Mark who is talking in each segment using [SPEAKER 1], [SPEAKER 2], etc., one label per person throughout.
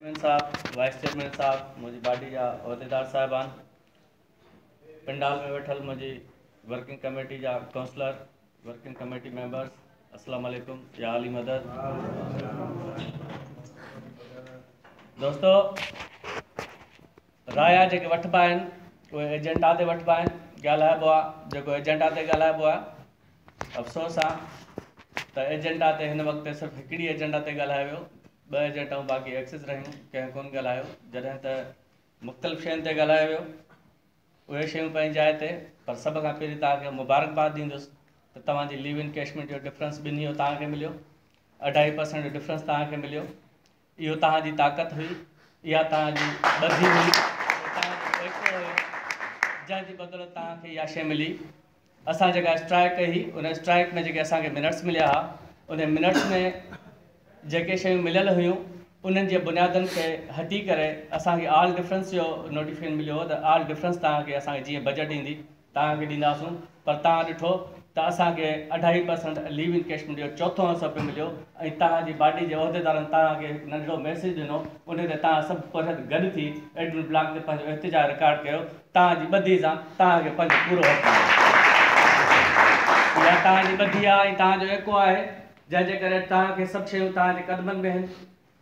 [SPEAKER 1] Chairman साहब, wise chairman साहब, मुझी बाडी जा उहदेदार साहिबान, पिंडाल में वेठल मुझी वर्किंग कमेटी जा काउंसलर, वर्किंग कमेटी मेंबर्स, अस्सलाम वालेकुम या अली मदद। दोस्तों, राया जेके वठबा आहिनि उहे एजेंडा ते वठबा आहिनि, ॻाल्हाइबो आहे जेको एजेंडा ते ॻाल्हाइबो आहे। अफ़सोस आहे त एजेंडा ते हिन वक़्तु सिर्फ़ु हिकिड़ी एजेंडा ते ॻाल्हायो वियो, ॿ एजेंडाऊं बाक़ी एक्सिस रहियूं, कंहिं कोन ॻाल्हायो। जॾहिं त मुख़्तलिफ़ शयुनि ते ॻाल्हायो वियो, उहे शयूं पंहिंजी जाइ ते, पर सभ खां पहिरीं तव्हांखे मुबारकबाद ॾींदुसि त तव्हांजी लीव इन कैशमेंट जो डिफरेंस ॿिन्ही जो तव्हांखे मिलियो, 2.5% जो डिफरेंस तव्हांखे मिलियो। इहो तव्हांजी ताक़त हुई, इहा तव्हांजी ॿधी हुई, तव्हांजो एको हुयो, जंहिंजी बदिरां तव्हांखे इहा शइ मिली। असां जेका स्ट्राइक कई, उन स्ट्राइक में जेके असांखे मिनट्स मिलिया हुआ, उन मिनट्स में जेके शयूं मिलियल हुयूं उन्हनि जे बुनियादनि खे हटी करे असांखे ऑल डिफरेंस जो नोटिफिकेशन मिलियो त ऑल डिफरेंस तव्हांखे असांखे जीअं बजट ईंदी तव्हांखे ॾींदासूं, पर तव्हां ॾिठो त असांखे 2.5% लीव इन कैशमेंट जो चौथों हिसो पियो मिलियो, ऐं तव्हांजी पार्टी जे उहिदेदारनि तव्हांखे नंढिड़ो मैसेज ॾिनो, उन ते तव्हां सभु कुझु गॾु थी एडमिन ब्लॉक ते पंहिंजो एहतिजाज रिकॉर्ड कयो। तव्हांजी ॿधी सां तव्हांखे पंहिंजो पूरो हक़ आहे, इहा तव्हांजी ॿधी आहे ऐं तव्हांजो एको आहे, जंहिंजे करे तव्हांखे सभु शयूं तव्हांजे क़दमनि में आहिनि।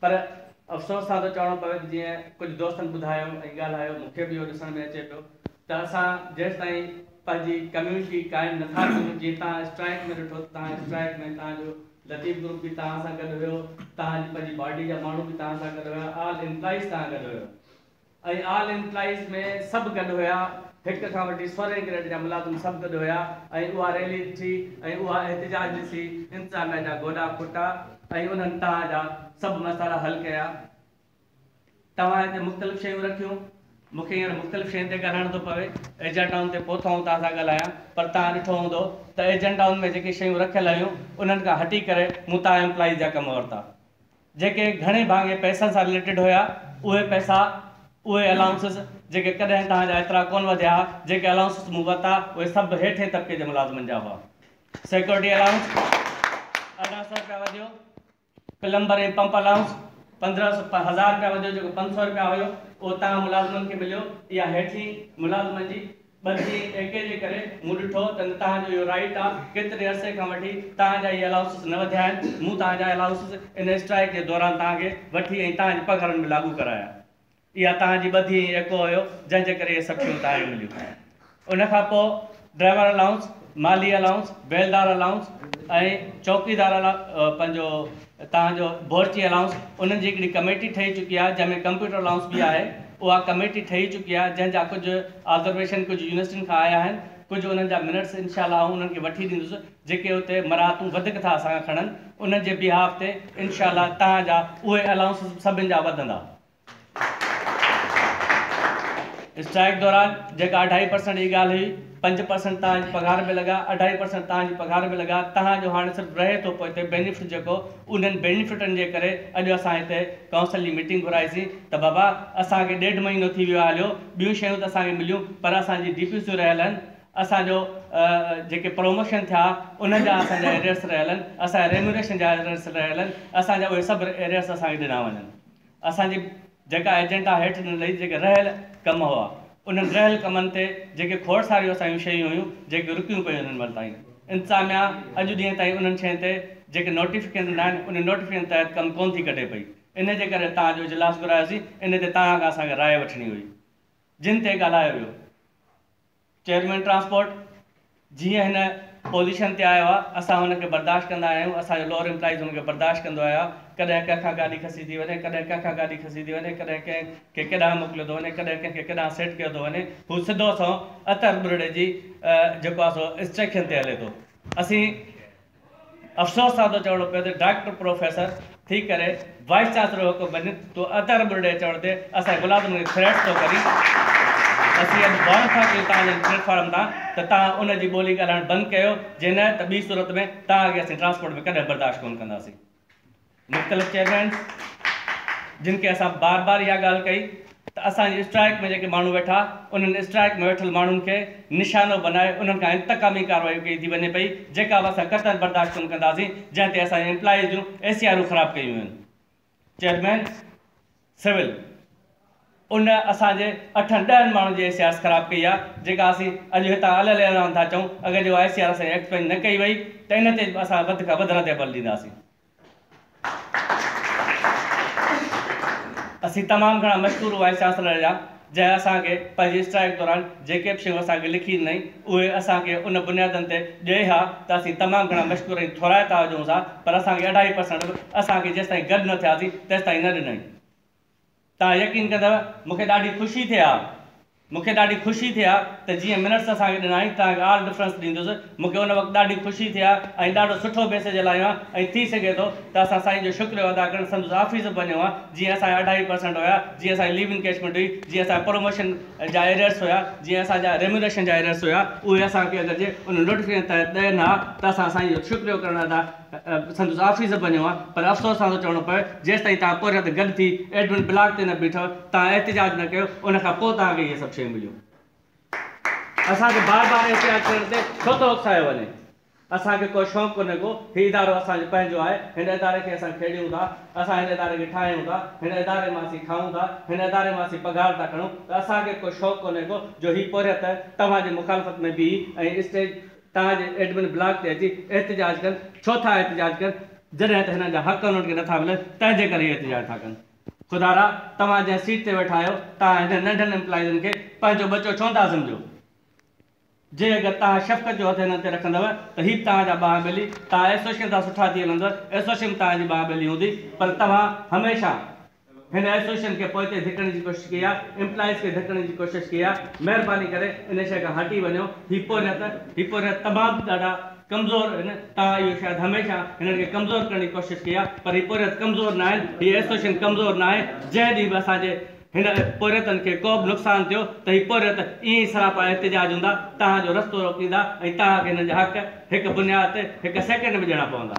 [SPEAKER 1] पर अफ़सोस सां थो चवणो पवे त जीअं कुझु दोस्तनि ॿुधायो ऐं ॻाल्हायो, मूंखे बि इहो ॾिसण में अचे पियो त असां जेसि ताईं पंहिंजी कम्यूनिटी क़ाइमु नथा कयूं, जीअं तव्हां स्ट्राइक में ॾिठो, तव्हां स्ट्राइक में तव्हांजो लतीफ़ ग्रुप बि तव्हां सां गॾु हुयो, तव्हांजी पंहिंजी पार्टी जा माण्हू बि तव्हां सां गॾु हुया, ऑल एम्प्लॉइज़ तव्हां गॾु हुयो, ऐं ऑल एम्प्लॉइज़ में सभु गॾु हुया, हिक खां वठी 16 ग्रेड जा मुलाज़िम सभु गॾु हुया, ऐं उहा रैली ॾिठी ऐं उहा एहतिजाज ॾिसी इंतिज़ामिया जा गोॾा खुटा ऐं उन्हनि तव्हांजा सभु मसइला हल कया। तव्हां हिते मुख़्तलिफ़ शयूं रखियूं, मूंखे हींअर मुख़्तलिफ़ शयुनि ते ॻाल्हाइणो थो पवे, एजेंडाउनि ते पोइ तव्हां सां ॻाल्हायां, पर तव्हां ॾिठो हूंदो त एजेंडाउनि में जेके शयूं रखियल हुयूं उन्हनि खां हटी करे मूं तव्हां एम्प्लॉइज़ जा कम वरिता, जेके घणे भाङे पैसनि सां रिलेटेड हुया, उहे पैसा, उहे अलाउंसिस जेके कॾहिं तव्हांजा एतिरा कोन वधिया, जेके अलाउंसिस मूं वरिता उहे सभु हेठे तबिके जे मुलाज़िमनि जा हुआ। सिक्योरिटी अलाउंस 1800 रुपया वधियो, प्लम्बर ऐं पंप अलाउंस 1000 रुपया वधियो, जेको 500 रुपया हुयो उहो तव्हां मुलाज़िमनि खे मिलियो। इहा हेठी मुलाज़िमनि जी ॿधी एके जे करे मूं ॾिठो त तव्हांजो इहो राइट आहे, केतिरे अरसे खां वठी तव्हांजा इहे अलाउंसिस न वधिया आहिनि, मूं तव्हांजा अलाउंसिस इन स्ट्राइक जे दौरान तव्हांखे वठी ऐं तव्हांजे पघारनि में लागू कराया। इहा तव्हांजी ॿधी एको हुयो, जंहिंजे करे इहे सभु शयूं तव्हांखे मिलियूं। उनखां पोइ ड्राइवर अलाउंस, माली अलाउंस, बेलदार अलाउंस ऐं चौकीदार पंहिंजो तव्हांजो बोर्ची अलाउंस, उन्हनि जी हिकिड़ी कमेटी ठही चुकी आहे, जंहिंमें कंप्यूटर अलाउंस बि आहे। उहा कमेटी ठही चुकी आहे, जंहिंजा कुझु ऑब्जर्वेशन कुझु यूनिवर्सिटियुनि खां आया आहिनि, कुझु उन्हनि जा मिनट्स इंशाअल्लाह उन्हनि खे वठी ॾींदुसि, जेके हुते मराहतूं वधीक था असांखां खणनि, उन्हनि जे बिहाफ ते इंशाअल्लाह तव्हांजा उहे अलाउंस सभिनि जा वधंदा। स्ट्राइक दौरान जेका 2.5% जी ॻाल्हि हुई, 5% तव्हांजी पघार में लॻा, 2.5% तव्हांजी पघार में लॻा, तव्हांजो हाणे सिर्फ़ु रहे थो पोइ हिते बेनिफिट जेको, उन्हनि बेनिफिटनि जे करे अॼु असां हिते काउंसिल जी मीटिंग घुराईसीं त बाबा असांखे 1.5 महीनो थी वियो आहे, हलियो ॿियूं शयूं त असांखे मिलियूं, पर असांजी DPCs रहियल आहिनि, असांजो जेके प्रमोशन थिया उन्हनि जा असांजा एरियर्स रहियल आहिनि, असांजा रेम्यूनरेशन जा एरियर्स रहियल आहिनि, असांजा उहे सभु एरियर्स असांखे ॾिना वञनि। असांजी जेका एजेंडा हेठि ॾिनल हुई, जेके रहियल कम हुआ, उन्हनि रहियल कमनि ते जेके खोड़सारियूं असांजूं शयूं हुयूं जेके रुकियूं पियूं उन्हनि महिल ताईं, इंतिज़ामिया अॼु ॾींहं ताईं उन्हनि शयुनि ते जेके नोटिफिकेशन आहिनि उन नोटिफिकेशन तहत कमु कोन थी कढे पई। इन जे करे तव्हांजो इजलास घुरायोसीं, इन ते तव्हां खां असांखे राय वठणी हुई, जिन ते ॻाल्हायो वियो। चेयरमैन ट्रांसपोर्ट जीअं हिन पोज़ीशन ते आयो आहे, असां हुनखे बर्दाश्त कंदा आहियूं, असांजो लोअर एम्प्लॉइज़ हुनखे बर्दाश्त कंदो आहियो, कॾहिं कंहिंखां गाॾी खसी थी वञे, कॾहिं कंहिंखां गाॾी खसी थी वञे, कॾहिं कंहिंखे केॾांहुं मोकिलियो थो वञे, कॾहिं कंहिंखे केॾांहुं सेट कयो थो वञे, हू सिधो सो अतर बुरड़े जी जेको आहे सो इंस्ट्रक्शन ते हले थो। असीं अफ़सोस सां थो चवणो पियो त डॉक्टर प्रोफेसर थी करे वाइस चांसलर हुकुम बने तो अतर बुरड़े चवण ते असांजे मुलाज़िमनि खे थ्रेट थो करी। असीं अॼु वार था कयूं तव्हांजे प्लेटफॉर्म तां त तव्हां उनजी ॿोली ॻाल्हाइणु बंदि कयो, जे न त ॿी सूरत में तव्हांखे असीं ट्रांसपोर्ट में कॾहिं बर्दाश्त कोन कंदासीं। मुख़्तलिफ़ चेयरमैन जिन खे असां बार बार इहा ॻाल्हि कई त असांजी स्ट्राइक में जेके माण्हू वेठा, उन्हनि स्ट्राइक में वेठल माण्हुनि खे निशानो बनाए उन्हनि खां इंतकामी कार्रवाई कई थी वञे पई, जेका बि असां क़तल बर्दाश्त कोन कंदासीं, जंहिं ते असांजे एम्प्लॉइज़ जूं ACRूं ख़राबु कयूं आहिनि। चेयरमैन सिविल उन असांजे 8-10 माण्हुनि जी ICRs ख़राबु कई आहे, जेका असीं अॼु हितां अलॻि अलॻि था चऊं। अगरि जो ICR असां एक्सपेंड न कई वई त इन ते असां वधि खां वधि रद्द बल ॾींदासीं। असीं तमामु घणा मशहूरु वाइस चांसलर जा जंहिं असांखे पंहिंजी स्ट्राइक दौरान जेके बि शयूं असांखे लिखी ॾिनई उहे असांखे उन बुनियादनि ते ॾिए हा त असीं तमामु घणा मशहूरु ऐं थोराए था हुजूं सां, पर असांखे 2.5% असांखे जेसि ताईं गॾु न थियासीं तेसि ताईं न ॾिनई। तव्हां यकीन कंदव मूंखे ॾाढी ख़ुशी थिए हा त जीअं मिनट्स असांखे ॾिनाई तव्हांखे ऑल डिफरेंस ॾींदुसि। मूंखे उन वक़्तु ॾाढी ख़ुशी थिए हा ऐं ॾाढो सुठो मैसेज हलायो आहे ऐं थी सघे थो त असां साईं जो शुक्रियो अदा करणु संदसि ऑफिस वञो आहे। जीअं असांजा 2.5% हुया, जीअं असांजी लीव इनकेशमेंट हुई, जीअं असांजा प्रमोशन जा एरियर्स हुया, जीअं असांजा रेम्यूनरेशन जा एरियर्स हुया, उहे असांखे अगरि जे उन नोटिफिकेशन तहत ॾियनि हा त असां साईं जो शुक्रियो करणु अदा संदसि ऑफिस वञो आहे। पर अफ़सोस सां थो चवणो पए जेसि ताईं तव्हां पोइ गॾु थी एडमिन ब्लॉक ते न बीठो, तव्हां एहतिजाज न कयो, उनखां पोइ तव्हांखे इहे सभु शयूं मिलियूं। असांखे बार बार एहतिजाज करण ते छो थो उकसायो वञे? असांखे कोई शौक़ु कोन्हे को, हीउ इदारो असांजो पंहिंजो आहे, हिन इदारे खे असां खेॾियूं था, असां हिन इदारे खे ठाहियूं था, हिन इदारे मां असीं खाऊं था, हिन इदारे मां असीं पघार था खणूं, त असांखे कोई शौक़ु कोन्हे को जो हीउ पोरियत तव्हांजे मुखालफ़त में बि ऐं स्टेज तव्हांजे एडमिन ब्लॉक ते अची एहतिजाज कनि। छो था एहतिजाज कनि? जॾहिं त हिननि जा हक़ उन्हनि खे नथा मिलनि तंहिंजे करे एहतिजाज था कनि। ख़ुदा तव्हां जंहिं सीट ते वेठा आहियो तव्हां हिन नंढनि एम्प्लॉइज़नि खे पंहिंजो बचो छो था सम्झो? जे अगरि तव्हां शफ़क़त जो हथ हिननि ते रखंदव त हीउ तव्हांजा बाहि ॿेली, तव्हां एसोसिएशन सां सुठा थी हलंदव, एसोसिएशन तव्हांजी बाहि ॿेली हूंदी। पर तव्हां हमेशह हिन एसोसिएशन खे पोइ ते धिकण जी कोशिशि कई आहे, एम्प्लॉइज़ खे धिकण जी कोशिशि कई आहे। महिरबानी करे इन शइ खां हटी वञो। हीउ पोरियत तमामु ॾाढा कमज़ोर आहिनि। तव्हां इहो शायदि हमेशह हिननि खे कमज़ोर करण जी कोशिशि कई आहे, पर हीउ पोरियत कमज़ोर न आहिनि, हीउ एसोसिएशन कमज़ोर न आहे। जंहिं ॾींहुं बि असांजे हिन पोरियतनि खे को बि नुक़सानु थियो त हीउ पोरियत ईअं ई सरापा एहतिजाज हूंदा, तव्हांजो रस्तो रोकींदा ऐं तव्हांखे हिननि जा हक़ हिकु बुनियाद ते हिकु सेकेंड में ॾियणा पवंदा।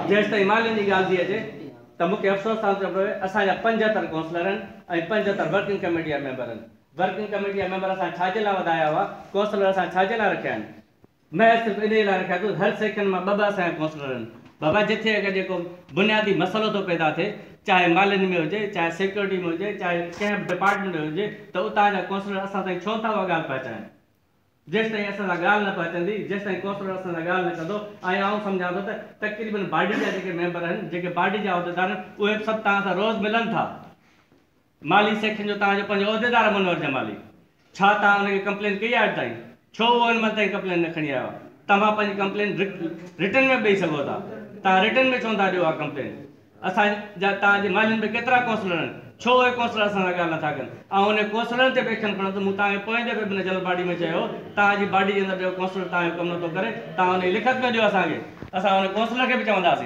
[SPEAKER 1] जेसि ताईं मालियुनि जी ॻाल्हि थी अचे त मूंखे अफ़सोस सां चवणो पए असांजा 75 काउंसलर आहिनि ऐं 75 वर्किंग कमेटी जा मेंबर आहिनि। वर्किंग कमेटी जा मेंबर असां छाजे लाइ वधाया हुआ? काउंसलर असां छाजे लाइ रखिया आहिनि? मैं सिर्फ़ु इन लाइ रखिया थो हर सेक्शन मां 2 असांजा काउंसलर आहिनि। बाबा जिथे अगरि जेको बुनियादी मसइलो थो पैदा थिए, चाहे मालियुनि में हुजे, चाहे सिक्योरिटी में हुजे, चाहे कंहिं बि डिपार्टमेंट में हुजे, त उतां जा काउंसलर असां ताईं छो था उहा ॻाल्हि पहुचाइनि? जेसि ताईं असां सां ॻाल्हि न पहुचंदी, जेसि ताईं काउंसलर असां सां ॻाल्हि न कंदो, ऐं आउं सम्झां थो त तक़रीबन बॉडी जा जेके मेंबर आहिनि, जेके बॉडी जा उहिदेदार आहिनि, उहे सभु तव्हां सां रोज़ मिलनि था। माली सेक्शन जो तव्हांजो पंहिंजो उहिदेदार मुनवर जमाली, छा तव्हां हुनखे कंप्लेन कई आहे अॼु ताईं? छो उहो हिन महिल ताईं कंप्लेन न खणी आयो? तव्हां पंहिंजी कंप्लेन रिटन में ॾेई सघो था। तव्हां रिटन में छो था ॾियो आहे कंप्लेन? असांजा तव्हांजे मालियुनि में केतिरा काउंसलर आहिनि? छो उहे काउंसलर असां सां ॻाल्हि नथा कनि? ऐं उन काउंसलरनि ते बि एक्शन खणो। त मूं तव्हांखे पोएं दफ़े बि जनरल बॉडी में चयो तव्हांजी बॉडी जे अंदरि ॿियो काउंसलर तव्हांजो कमु नथो करे, तव्हां हुनजी लिखत में ॾियो असांखे, असां हुन काउंसलर खे बि चवंदासीं।